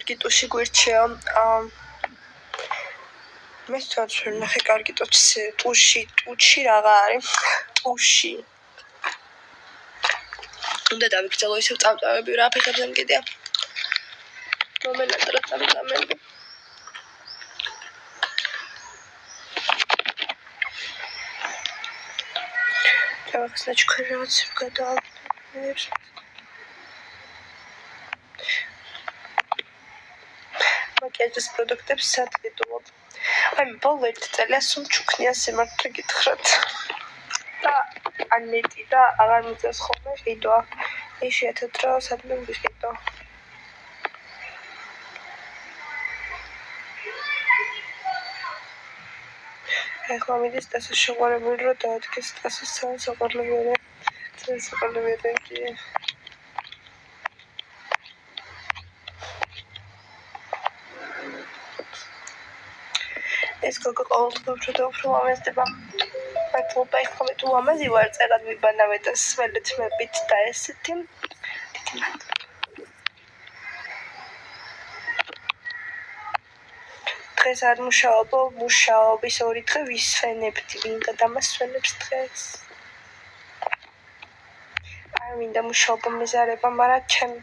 კარგი ტუში გვირჩია. მე თვითონაც ვერ ნახე კარგი ტუში რაღა არის? ტუში. უნდა დავიკრძალო ისევ წამწამები რა ფეხებზე მკიდია. მომენატრა წამწამები. ახლა ჩვენ რაღაც გადავაყენებ. მაკიაჟის პროდუქტებს სად ვიდუმობ? აი ბოლო 1 წელია სულ ჩუქნია სიმართლე გითხრათ. და ანეტი და აღარ მიწევს ხოლმე ყიდვა. იშვიათად რა სადმე ვიყიდო. ახლა მიდის დასა შეყვარებული რომ დაადგეს დასას საყვარლებიანი. ეს გოგო ყოველდღიურად უფრო ამეზდება. მართლა ახლა მე თუ ამაზი ვარ წერად ვიბანავე და სველეთ მებით და ესეთი. დღეს არ მუშაობ, მუშაობის 2 დღე ვისვენებდი, ვინ გადამასვენებს დღეს. არ მინდა მუშაობა მეზარება, მაგრამ ჩემ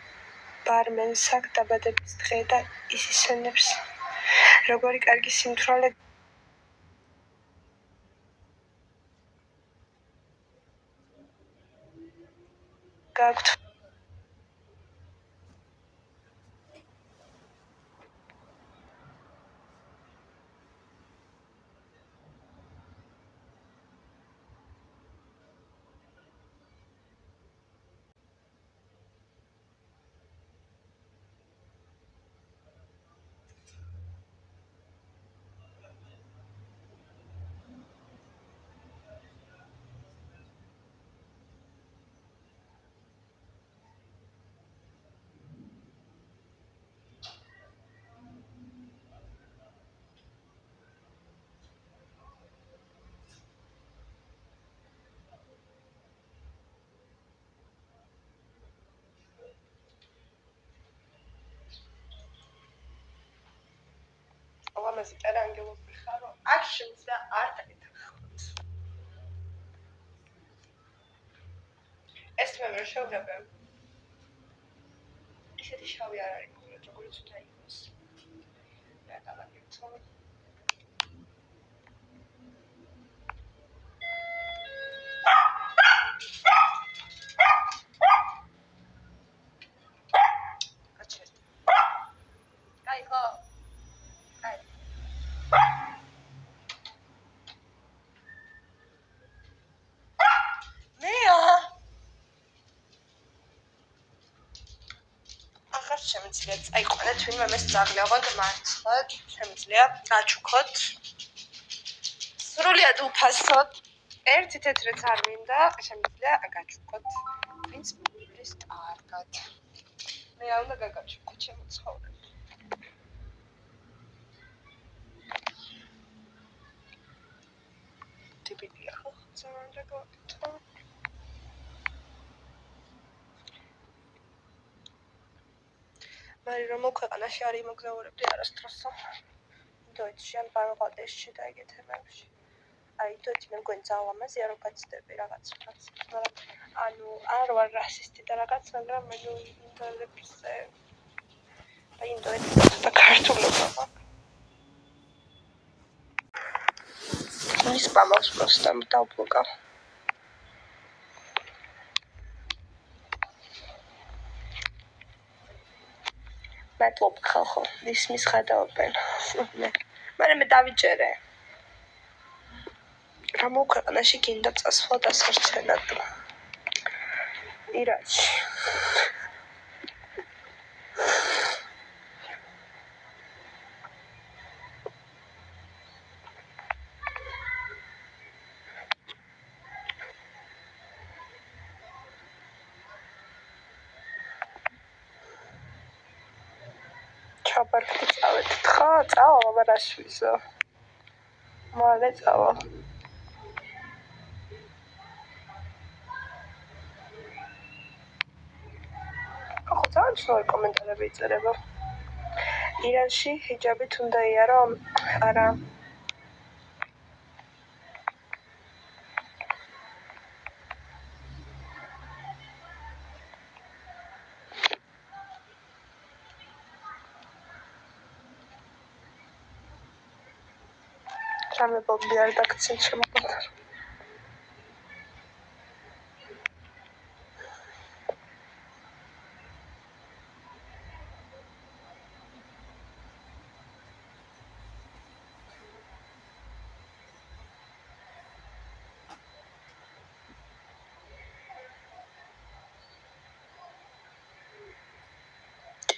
ბარმენს აქვს დაბადების დღე და ის ისვენებს. როგორი კარგი სიმთვრალე გაქვთ. ამაზე ტერანგელობი ხარო არ შემიძლია არ დაეთანხმოთ. ეს მე ვერ შევდები. ისეთი შავი არ არის მოგეთ როგორც უნდა იყოს. რა დავაკეთო? შემიძლია წაიყვანეთ ვინმე მეს ძაღლი აღარ მართლად შემიძლია გაჩუქოთ სრულიად უფასოდ ერთი თეთრიც არ მინდა შემიძლია გაჩუქოთ ვინც მოგივლის კარგად მე არ უნდა გაგაჩუქოთ ჩემო ცხოვრება ტიპიკია ხო ძალიან უნდა გავაკეთო მარი რომ ქვეყანაში არ იმოგზაურებდი არასდროსო. ინდოეთში ან ბანგლადეშში და ეგეთებებში. აი ინდოეთი მე მგონი ძალიან ამაზია რომ გაცდები რაღაც. ანუ არ ვარ რასისტი და რაღაც, მაგრამ მე ინდოელებზე და ინდოეთში და ქართულობა მაქვს. ის პამავს პროსტამ დავბლოკავ. მადლობ ხალხო, ისმის ხადაობენ. მაგრამ მე დავიჯერე. რა მოქვეყნაში გინდა წასვლა დასარჩენად. ირანში. ჩაბარქი წავედ თხა, წავა, მაგრამ აშვიზო. მალე წავა. ძალიან ცნო კომენტარები იწერება. ირანში ჰიჯაბით უნდა იარო? არა. რამე ბომბი არ დაგცენ შემოყვანდა.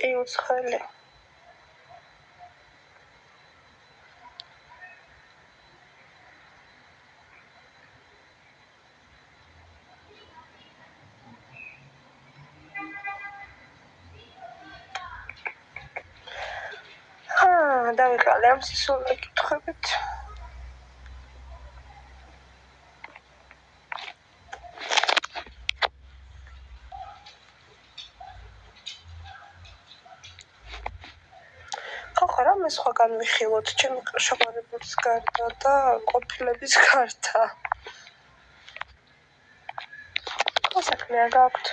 კი უცხელი. დავიყალე ამ სისულელე კითხვებით. ხო რამე სხვაგან ვიხილოთ ჩემი შეყვარებულის გარდა და ყოფილების გარდა. ხო საქმე არ გაქვთ.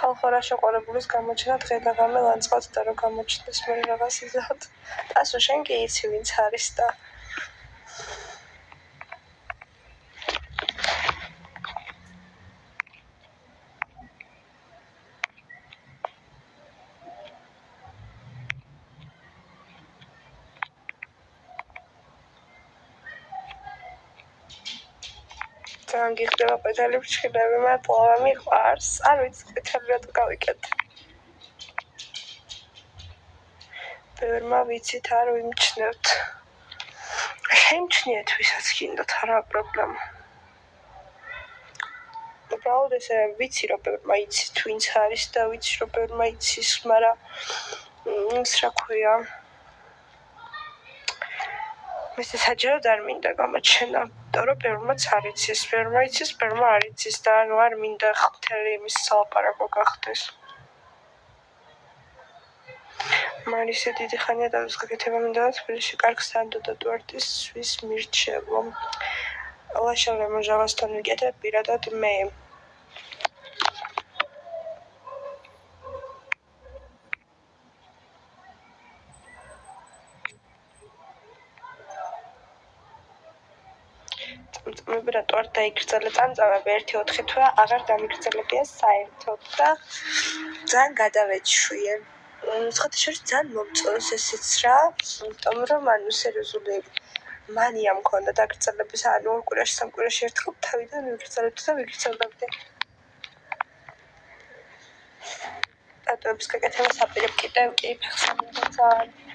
ხალხო რა შეყვარებულის გამოჩენა დღე და ღამე ლანძღავთ და რომ გამოჩნდეს მე რაღაც იზოთ. ასო შენ კი იცი ვინც არის და ძალიან გიხდება პედალი ფრჩხილები, მართლა მიყვარს. არ ვიცი პედალი რატო გავიკეთე. ბევრმა ვიცით არ ვიმჩნევთ. შეიმჩნიეთ ვისაც გინდათ, არა პრობლემა. უბრალოდ ესე ვიცი რომ ბევრმა იცით ვინც არის და ვიცი რომ ბევრმა იცის, მაგრამ ის რა ქვია მისე საჯაროდ არ მინდა გამოჩენა, რომ ბევრმაც არ იცის, ბევრმა იცის, ბევრმა არ იცის და ანუ არ მინდა მთელი იმის სალაპარაკო გახდეს. მან ისე დიდი ხანია დავის გაკეთება მინდა და თბილისში კარგ სანდო და დუარტის ვის მირჩევო. ლაშალე მოჟავასთან ვიკეთებ პირადად მე. წამწამები რატო არ დაიგრძელე წამწამები 1-4 თვე აღარ დამიგრძელებია საერთოდ და ძალიან გადავეჩვიე. სხვათა შორის ძალიან მომწონს ესეც რა, იმიტომ რომ ანუ სერიოზული მანია მქონდა დაგრძელების, ანუ 2 კვირაში 3 კვირაში ერთხელ თავიდან ვიგრძელებდი და ვიგრძელებდი. დატოების გაკეთებას აპირებ კიდევ კი ფეხს მინდა ძალიან.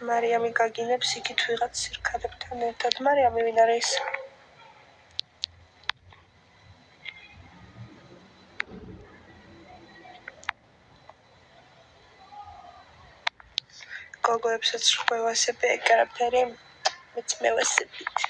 მარიამი გაგინებს იქით ვიღაც სირქალებთან ერთად. მარიამი ვინ არის? გოგოებსაც ხვევასები ეკარაფერი, მეც მევასებით.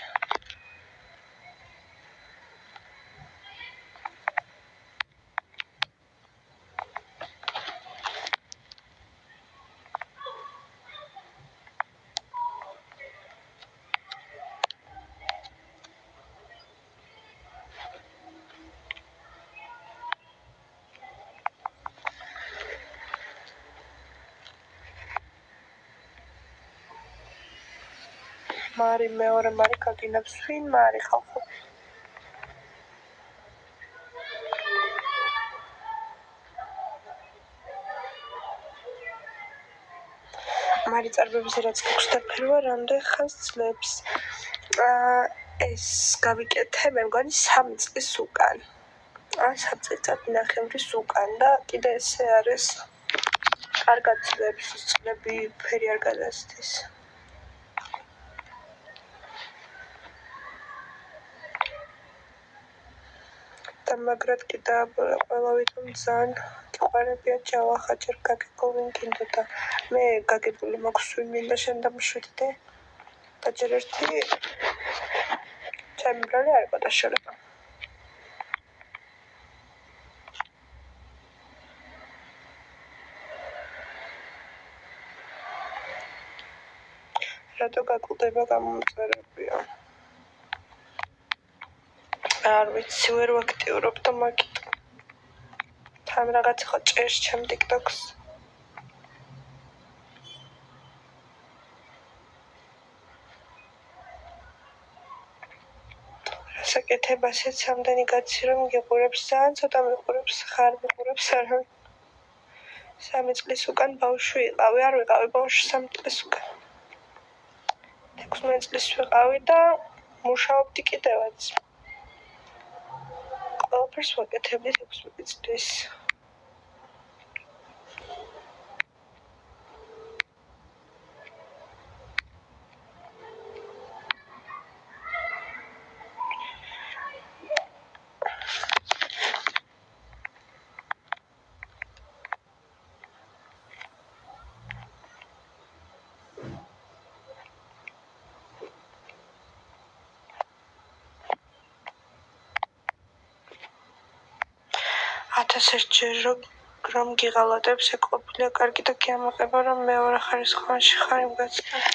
მარი მეორე მარი გაგინებს ვინ მარი ხალხო? მარი წარბების რაც გქშთა ფერვა რამდენ ხანს ძლებს? ეს გავიკეთე მე მგონი 3 წლის უკან. 3 წელიწადნახევრის უკან და კიდე ესე არის. კარგად ძლებს წლები ფერი არ გადასდის. და მაგრად კიდე ყველავითომ ძალიან გიყვარებია ჯავახა ჯერ გაგებულ ვინ გინდოდა. მე გაგებული მაქვს ვინ მინდა შენ დამშვიდდე გაჯერ ერთი ჩემი ბრალი არ იყო დაშორება. რატო გაკლდება გამომწერებია? არ ვიცი, ვერ ვაქტიურობ და მაგით. თან რაღაც ხო ჭერს ჩემ TikTok-ს. საკეთებასაც ამდენი კაცი რომ გიყურებს, ძალიან ცოტა მიყურებს, ხარ მიყურებს არავინ. 3 წლის უკან ბავშვი ვიყავი, არ ვიყავი ბავშვი 3 წლის უკან. 16 წლის ვიყავი და მუშაობდი კიდევაც. ყველაფერს ვაკეთებდი 16 წლის. ასერჯერ რომ გიღალატებს ეგ ყოფილია კარგი და გიამაყება რომ მეორე ხარისხოვანში ხარ იმგაცთან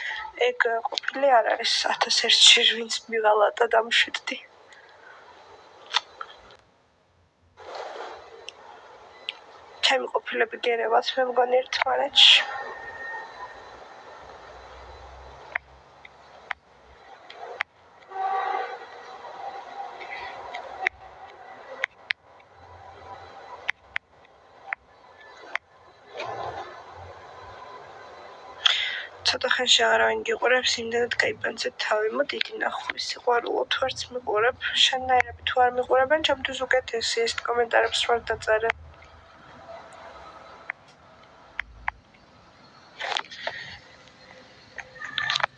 ეგ ყოფილი არ არის 1001 ვინც მიღალატა და მშვიდდი ჩემი ყოფილები გერევათ მე მგონი ერთმანეთში ცოტა ხანში აღარავინ გიყურებს, იმდენად გაიბანძეთ თავი, მოდით ნახო, სიყვარულო თუ არც მიყურებ, შენნაირები თუ არ მიყურებენ, ჩემთვის უკეთესი ეს კომენტარებს ვარ დაწერე.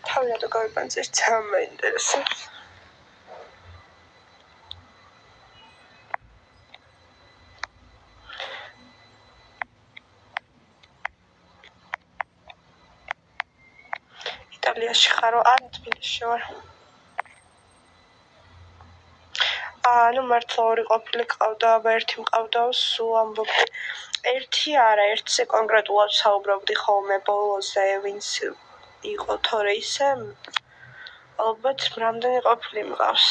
თავი რატო გაიბანძეთ, ძალიან მაინტერესებს. იტალიაში ხარო, არ თბილისში ვარ. ანუ მართლა ორი ყოფილი ყავდა, აბა ერთი მყავდაო, სულ ამბობდი. ერთი არა, ერთზე კონკრეტულად საუბრობდი ხოლმე ბოლოზე, ვინც იყო თორე ისე, ალბათ რამდენი ყოფილი მყავს.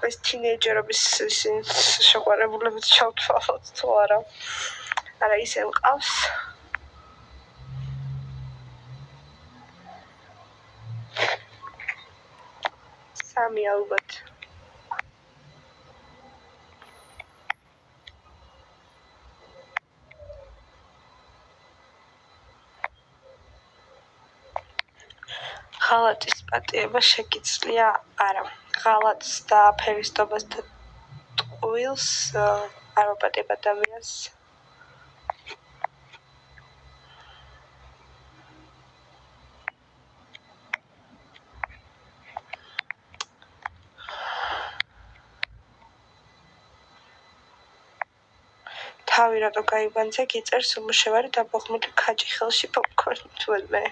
ეს თინეიჯერობის შეყვარებულებიც ჩავთვალოთ თუ არა. არა, ისე მყავს. სამი ალბათ. ღალატის პატიება შეგიძლია არა. ღალატს და ფერისტობას და ტყუილს არ ვაპატიებ ადამიანს. თავი რატო გაიბანძე, გიწერს უმუშევარი დაბოღმული ქაჯი ხელში პოპკორნი თვლე.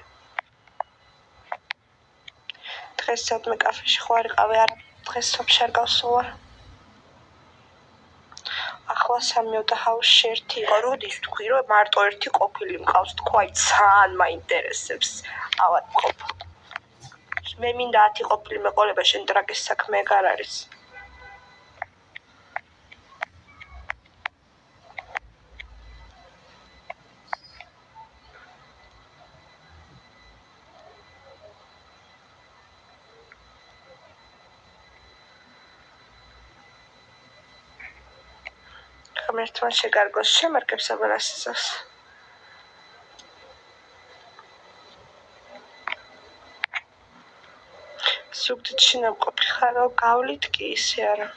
დღეს სადმე კაფეში ხო არ იყავი, არა, დღეს სოფში არ გავსულა. ახლა 3 ჰაუსში ერთი იყო, როდის თქვი, რომ მარტო ერთი ყოფილი მყავს, თქო, აი ძალიან მაინტერესებს, ავად მყოფ. მე მინდა 10 ყოფილი მეყოლება, შენ ტრაგის საქმე ეგ არ არის. ღმერთმა შეგარგოს შემარგებს აბა რას იზავს. სუგდით შინამყოფი ხარო, გავლით კი ისე არა.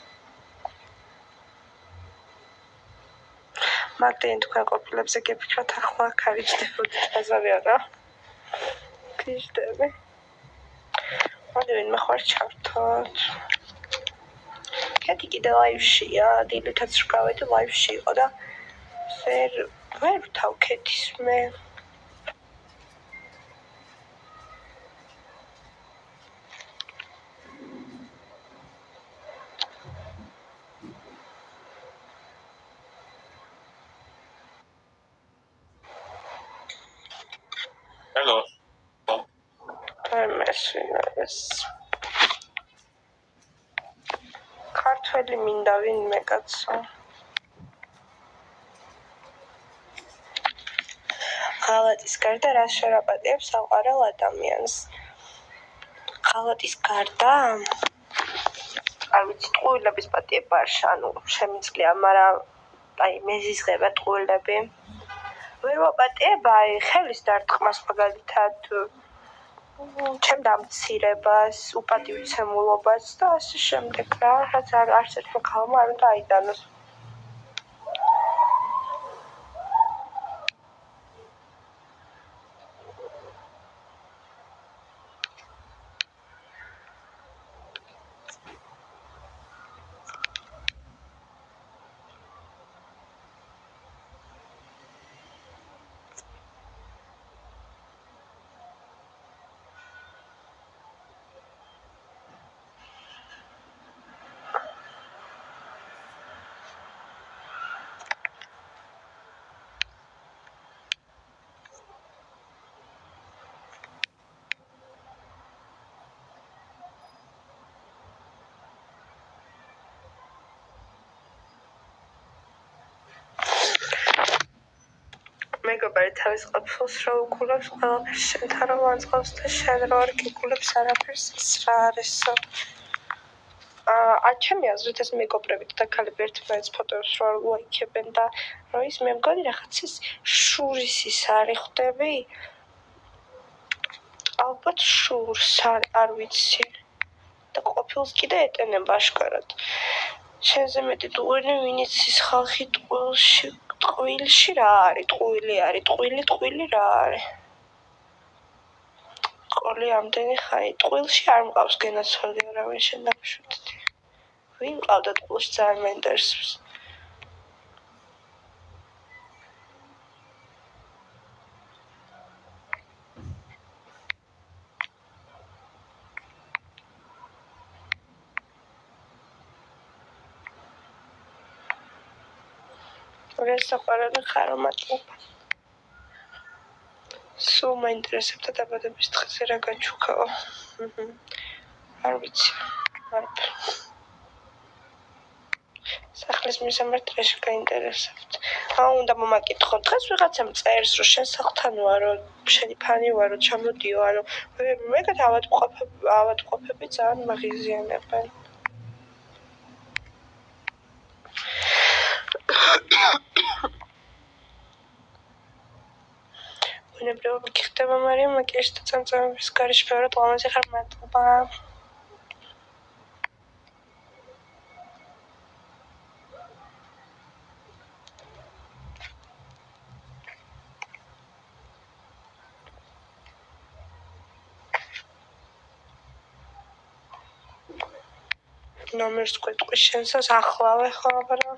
მაგდენი თქვენ ყოფილებზე გეფიქროთ, ახლა აქ არის ჯდებოდით ბაზარი არა. გიჟდები. მოდი ვინმე ხوار ჩავთოთ. კეთი კიდე ლაივშია, დილითაც რგავედი ლაივში იყო და ვერ ვთავ კეთის მე. მესვინებს ქართველი მინდა ვინმე კაცო ღალატის გარდა რას შორაპატიებს საყვარელ ადამიანს ღალატის გარდა არ ვიცი ტყუილების პატიება არ ანუ შემიძლია მაგრამ აი მეზიზღება ტყუილები ვერ ვაპატიებ აი ხელის დარტყმას მაგალითად ჩემ დამცირებას უპატივცემულობას და ასე შემდეგ რა რაც არც ერთმა ქალმა არ უნდა აიტანოს მეგობარი თავის ყოფილს რო უგულებს ყველაფერს შენთან რომ ანწყობს და შენ რო არ გიგულებს არაფერს ის რა არისო ჩემი აზრით ეს მეგობრები და ქალები ერთმანეთს ფოტოებს რო არ უაიქებენ და რო ის მე მგონი რაღაც ის შურის ის არის ხვდები ალბათ შურს არ ვიცი და ყოფილს კიდე ეტენება აშკარად შენზე მეტი ტყუილი ვინიც ის ხალხი ტყუილში რა არის ტყუილი რა არის ყოლი ამდენი ხანი ტყუილში არ მყავს გენაცვალი არავინ შენ დამშვიდდი ვინ მყავდა ტყუილში ძალიან მაინტერესებს რესაყარები ხარო მატლობა სულ მაინტერესებდა დაბადების დღეზე რა გაჩუქაო არ ვიცი სახლის მისამართი დღეში გაინტერესებთ უნდა მომაკითხო დღეს ვიღაცამ წერს რომ შენ სახლთან ვარო შენი ფანი ვარო ჩამოდიო ანუ მეგეთ ავადმყოფები ძალიან მაღიზიანებენ ბუნებრივად გიხდება მარიამ მაკიაჟი და წამწამების გარეშე ბევრად ლამაზი ხარ მადლობა ნომერს გვეტყვი შენსას ახლავე ხო აბარა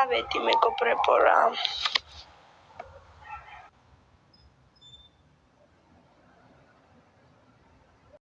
წავედი მეგობრებო რა